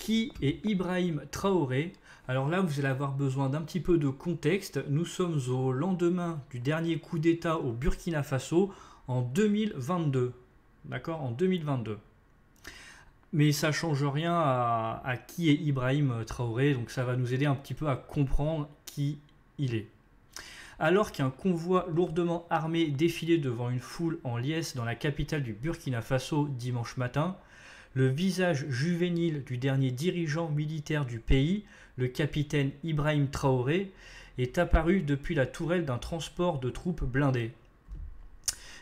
Qui est Ibrahim Traoré? Alors là, vous allez avoir besoin d'un petit peu de contexte. Nous sommes au lendemain du dernier coup d'État au Burkina Faso en 2022. D'accord? En 2022. Mais ça ne change rien à qui est Ibrahim Traoré, donc ça va nous aider un petit peu à comprendre qui il est. Alors qu'un convoi lourdement armé défilait devant une foule en liesse dans la capitale du Burkina Faso dimanche matin, le visage juvénile du dernier dirigeant militaire du pays, le capitaine Ibrahim Traoré, est apparu depuis la tourelle d'un transport de troupes blindées.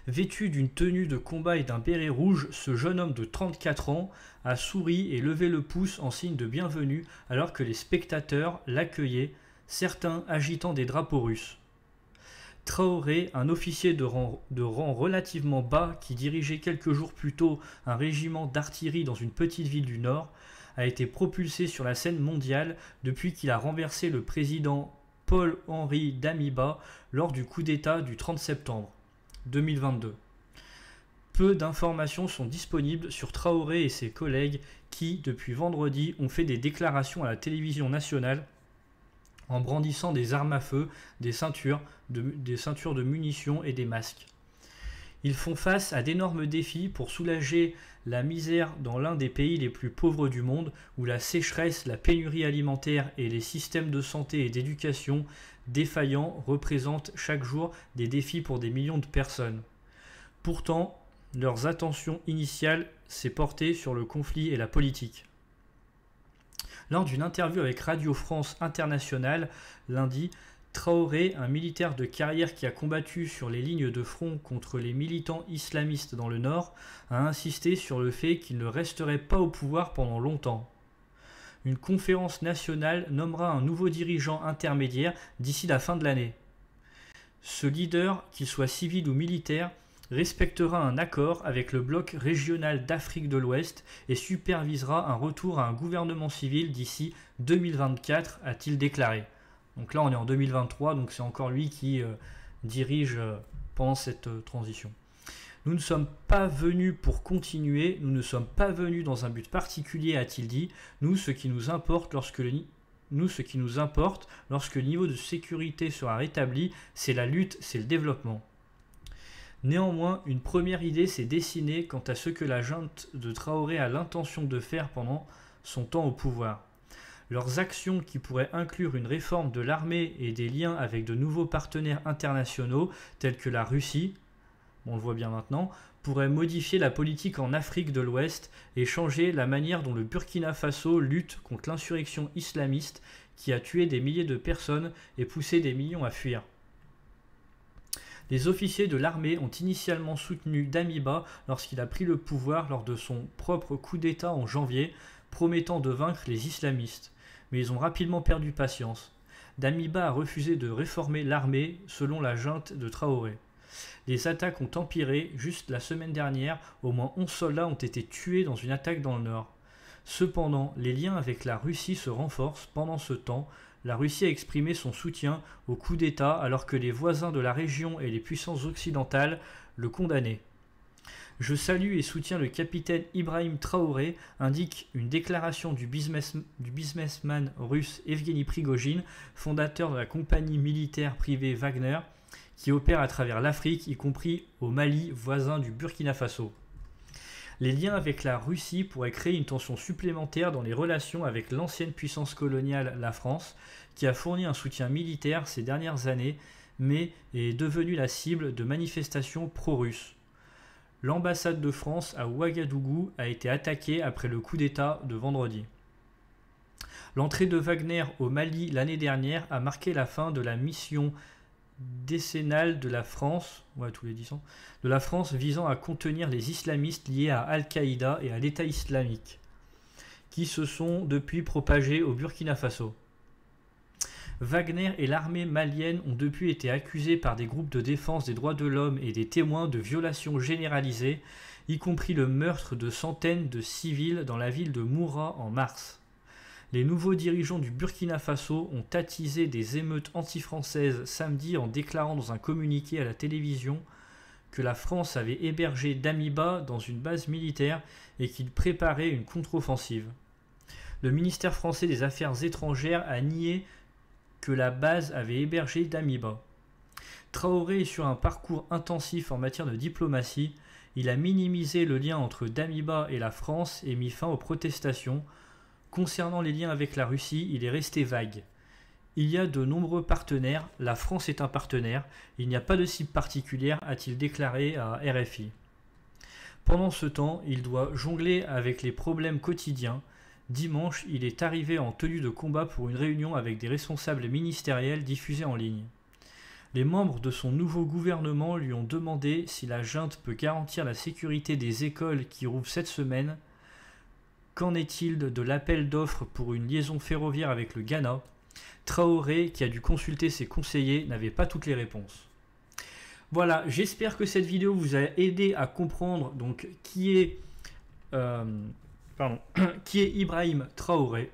Vêtu d'une tenue de combat et d'un béret rouge, ce jeune homme de 34 ans a souri et levé le pouce en signe de bienvenue alors que les spectateurs l'accueillaient, certains agitant des drapeaux russes. Traoré, un officier de rang relativement bas qui dirigeait quelques jours plus tôt un régiment d'artillerie dans une petite ville du Nord, a été propulsé sur la scène mondiale depuis qu'il a renversé le président Paul-Henri Damiba lors du coup d'État du 30 septembre 2022. Peu d'informations sont disponibles sur Traoré et ses collègues qui, depuis vendredi, ont fait des déclarations à la télévision nationale en brandissant des armes à feu, des ceintures de munitions et des masques. Ils font face à d'énormes défis pour soulager la misère dans l'un des pays les plus pauvres du monde, où la sécheresse, la pénurie alimentaire et les systèmes de santé et d'éducation défaillants représentent chaque jour des défis pour des millions de personnes. Pourtant, leur attention initiale s'est portée sur le conflit et la politique. Lors d'une interview avec Radio France Internationale lundi, Traoré, un militaire de carrière qui a combattu sur les lignes de front contre les militants islamistes dans le Nord, a insisté sur le fait qu'il ne resterait pas au pouvoir pendant longtemps. Une conférence nationale nommera un nouveau dirigeant intermédiaire d'ici la fin de l'année. Ce leader, qu'il soit civil ou militaire, respectera un accord avec le bloc régional d'Afrique de l'Ouest et supervisera un retour à un gouvernement civil d'ici 2024, a-t-il déclaré. Donc là on est en 2023, donc c'est encore lui qui dirige pendant cette transition. Nous ne sommes pas venus pour continuer, nous ne sommes pas venus dans un but particulier, a-t-il dit. Nous, ce qui nous importe lorsque le niveau de sécurité sera rétabli, c'est la lutte, c'est le développement. Néanmoins, une première idée s'est dessinée quant à ce que la junte de Traoré a l'intention de faire pendant son temps au pouvoir. Leurs actions, qui pourraient inclure une réforme de l'armée et des liens avec de nouveaux partenaires internationaux tels que la Russie, on le voit bien maintenant, pourraient modifier la politique en Afrique de l'Ouest et changer la manière dont le Burkina Faso lutte contre l'insurrection islamiste qui a tué des milliers de personnes et poussé des millions à fuir. Les officiers de l'armée ont initialement soutenu Damiba lorsqu'il a pris le pouvoir lors de son propre coup d'État en janvier, promettant de vaincre les islamistes. Mais ils ont rapidement perdu patience. Damiba a refusé de réformer l'armée selon la junte de Traoré. Les attaques ont empiré. Juste la semaine dernière, au moins 11 soldats ont été tués dans une attaque dans le nord. Cependant, les liens avec la Russie se renforcent. Pendant ce temps, la Russie a exprimé son soutien au coup d'État alors que les voisins de la région et les puissances occidentales le condamnaient. Je salue et soutiens le capitaine Ibrahim Traoré, indique une déclaration du businessman russe Evgeny Prigojine, fondateur de la compagnie militaire privée Wagner, qui opère à travers l'Afrique, y compris au Mali, voisin du Burkina Faso. Les liens avec la Russie pourraient créer une tension supplémentaire dans les relations avec l'ancienne puissance coloniale, la France, qui a fourni un soutien militaire ces dernières années, mais est devenue la cible de manifestations pro-russes. L'ambassade de France à Ouagadougou a été attaquée après le coup d'État de vendredi. L'entrée de Wagner au Mali l'année dernière a marqué la fin de la mission décennale de la France, tous les 10 ans, de la France visant à contenir les islamistes liés à Al-Qaïda et à l'État islamique, qui se sont depuis propagés au Burkina Faso. Wagner et l'armée malienne ont depuis été accusés par des groupes de défense des droits de l'homme et des témoins de violations généralisées, y compris le meurtre de centaines de civils dans la ville de Moura en mars. Les nouveaux dirigeants du Burkina Faso ont attisé des émeutes anti-françaises samedi en déclarant dans un communiqué à la télévision que la France avait hébergé Damiba dans une base militaire et qu'il préparait une contre-offensive. Le ministère français des Affaires étrangères a nié que la base avait hébergé Damiba. Traoré est sur un parcours intensif en matière de diplomatie. Il a minimisé le lien entre Damiba et la France et mis fin aux protestations. Concernant les liens avec la Russie, il est resté vague. Il y a de nombreux partenaires, la France est un partenaire, il n'y a pas de cible particulière, a-t-il déclaré à RFI. Pendant ce temps, il doit jongler avec les problèmes quotidiens. Dimanche, il est arrivé en tenue de combat pour une réunion avec des responsables ministériels diffusée en ligne. Les membres de son nouveau gouvernement lui ont demandé si la junte peut garantir la sécurité des écoles qui rouvrent cette semaine. Qu'en est-il de l'appel d'offres pour une liaison ferroviaire avec le Ghana? Traoré, qui a dû consulter ses conseillers, n'avait pas toutes les réponses. Voilà, j'espère que cette vidéo vous a aidé à comprendre donc qui est Ibrahim Traoré.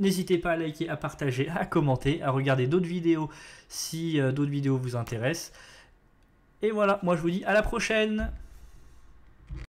N'hésitez pas à liker, à partager, à commenter, à regarder d'autres vidéos si d'autres vidéos vous intéressent. Et voilà, moi je vous dis à la prochaine!